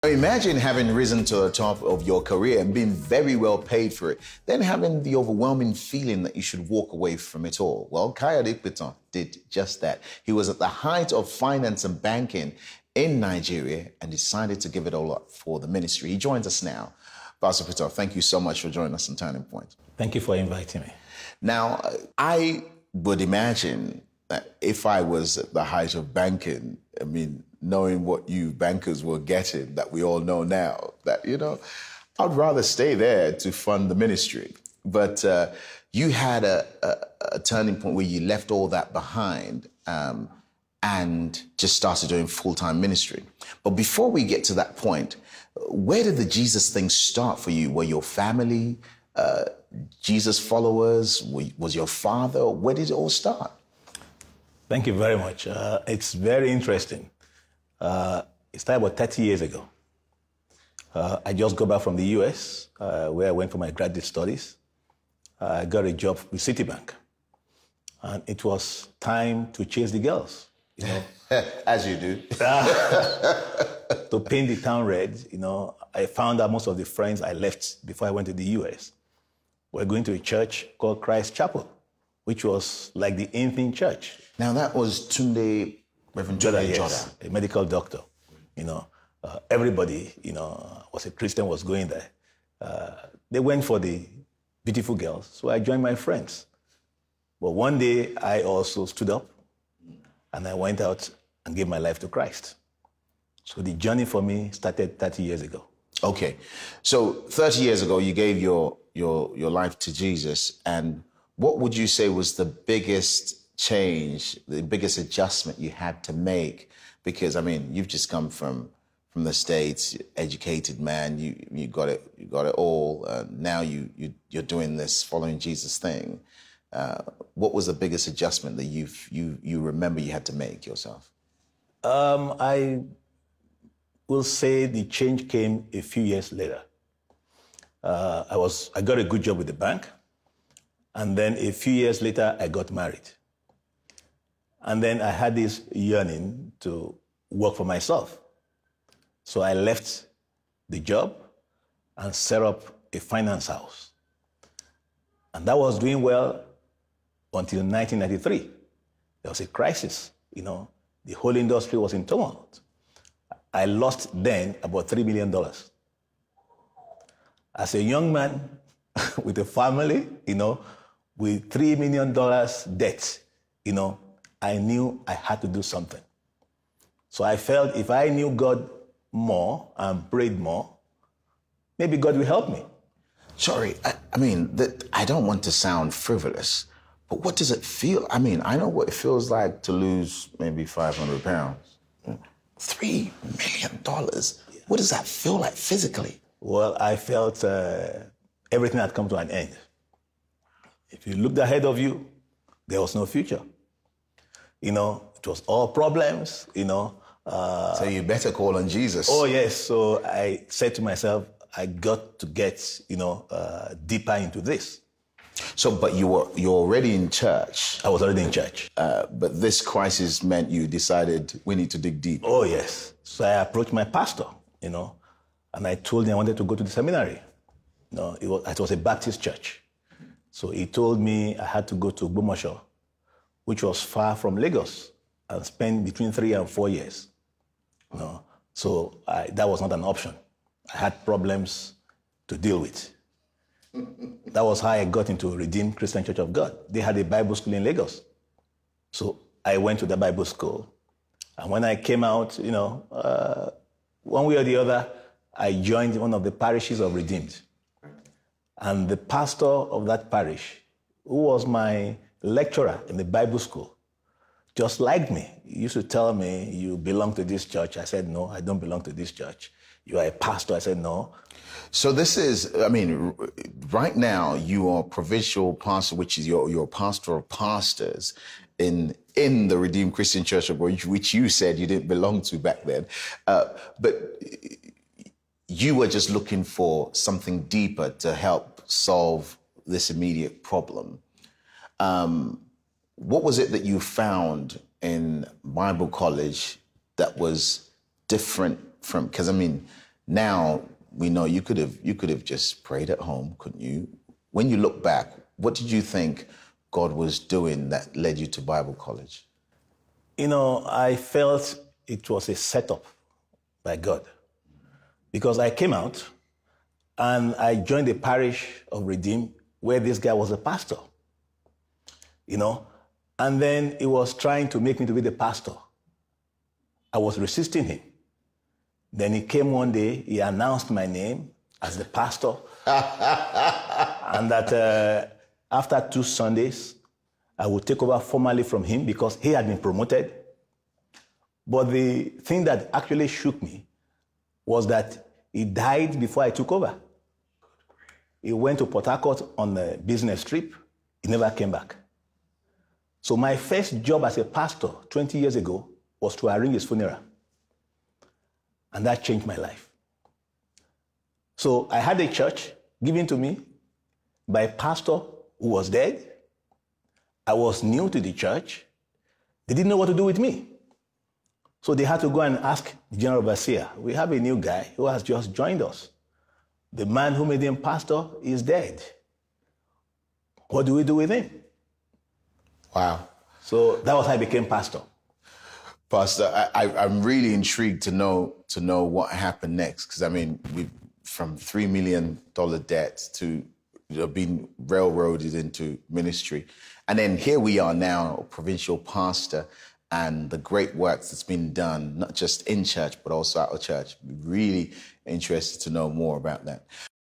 Imagine having risen to the top of your career and being very well paid for it, then having the overwhelming feeling that you should walk away from it all. Well, Kayode Pitan did just that. He was at the height of finance and banking in Nigeria and decided to give it all up for the ministry. He joins us now. Pastor Pitan, thank you so much for joining us on Turning Point. Thank you for inviting me. Now, I would imagine that if I was at the height of banking, I mean, knowing what you bankers were getting, that we all know now, that, you know, I'd rather stay there to fund the ministry. But you had a turning point where you left all that behind and just started doing full-time ministry. But before we get to that point, where did the Jesus thing start for you? Were your family Jesus followers? Was your father? Where did it all start? Thank you very much. It's very interesting. It started about 30 years ago. I just got back from the US, where I went for my graduate studies. I got a job with Citibank. And it was time to chase the girls, you know. As you do. To paint the town red, you know. I found out most of the friends I left before I went to the US were going to a church called Christ Chapel, which was like the in-thing church. Now that was Reverend Tunde yes, a medical doctor. You know, everybody, you know, was a Christian, was going there. They went for the beautiful girls, so I joined my friends. But one day, I also stood up, and I went out and gave my life to Christ. So the journey for me started 30 years ago. Okay, so 30 years ago, you gave your life to Jesus, and what would you say was the biggest change, the biggest adjustment you had to make? Because I mean, you've just come from the States, educated man, you got it all. Now you're doing this following Jesus thing. What was the biggest adjustment that you remember you had to make yourself? I will say the change came a few years later. I got a good job with the bank, and then a few years later I got married. And then I had this yearning to work for myself. So I left the job and set up a finance house. And that was doing well until 1993. There was a crisis, you know. The whole industry was in tumult. I lost then about $3 million. As a young man with a family, you know, with $3 million debt, you know, I knew I had to do something. So I felt if I knew God more and prayed more, maybe God will help me. Sorry, I mean, I don't want to sound frivolous, but what does it feel? I mean, I know what it feels like to lose maybe 500 pounds. $3 million. Yeah. What does that feel like physically? Well, I felt everything had come to an end. If you looked ahead of you, there was no future. You know, it was all problems, you know. So you better call on Jesus. Oh, yes. So I said to myself, I got to get, you know, deeper into this. So, but you're already in church. I was already in church. But this crisis meant you decided we need to dig deep. Oh, yes. So I approached my pastor, you know, and I told him I wanted to go to the seminary. You know, it was a Baptist church. So he told me I had to go to Ogbomoso, which was far from Lagos, and spend between 3 and 4 years. You know? So that was not an option. I had problems to deal with. That was how I got into Redeemed Christian Church of God. They had a Bible school in Lagos. So I went to the Bible school. And when I came out, you know, one way or the other, I joined one of the parishes of Redeemed. And the pastor of that parish, who was my lecturer in the Bible school, just liked me. He used to tell me, you belong to this church. I said, no, I don't belong to this church. You are a pastor. I said, no. So this is, I mean, right now you are provincial pastor, which is your pastor of pastors in the Redeemed Christian Church of God, which you said you didn't belong to back then. But you were just looking for something deeper to help solve this immediate problem. What was it that you found in Bible college that was different from, because I mean, Now we know you could have just prayed at home, couldn't you? When you look back, what did you think God was doing that led you to Bible college? You know, I felt it was a setup by God, because I came out and I joined the parish of Redeem where this guy was a pastor, you know, and then he was trying to make me to be the pastor. I was resisting him. Then he came one day, he announced my name as the pastor, and that after 2 Sundays, I would take over formally from him because he had been promoted. But the thing that actually shook me was that he died before I took over. He went to Port Harcourt on a business trip. He never came back. So my first job as a pastor 20 years ago was to arrange his funeral. And that changed my life. So I had a church given to me by a pastor who was dead. I was new to the church. They didn't know what to do with me. So they had to go and ask the general overseer, we have a new guy who has just joined us. The man who made him pastor is dead. What do we do with him? Wow. So that was how I became pastor. Pastor, I'm really intrigued to know what happened next, because I mean, from $3 million debt to being railroaded into ministry, and then here we are now, a provincial pastor, and the great work that's been done, not just in church but also out of church. Really interested to know more about that.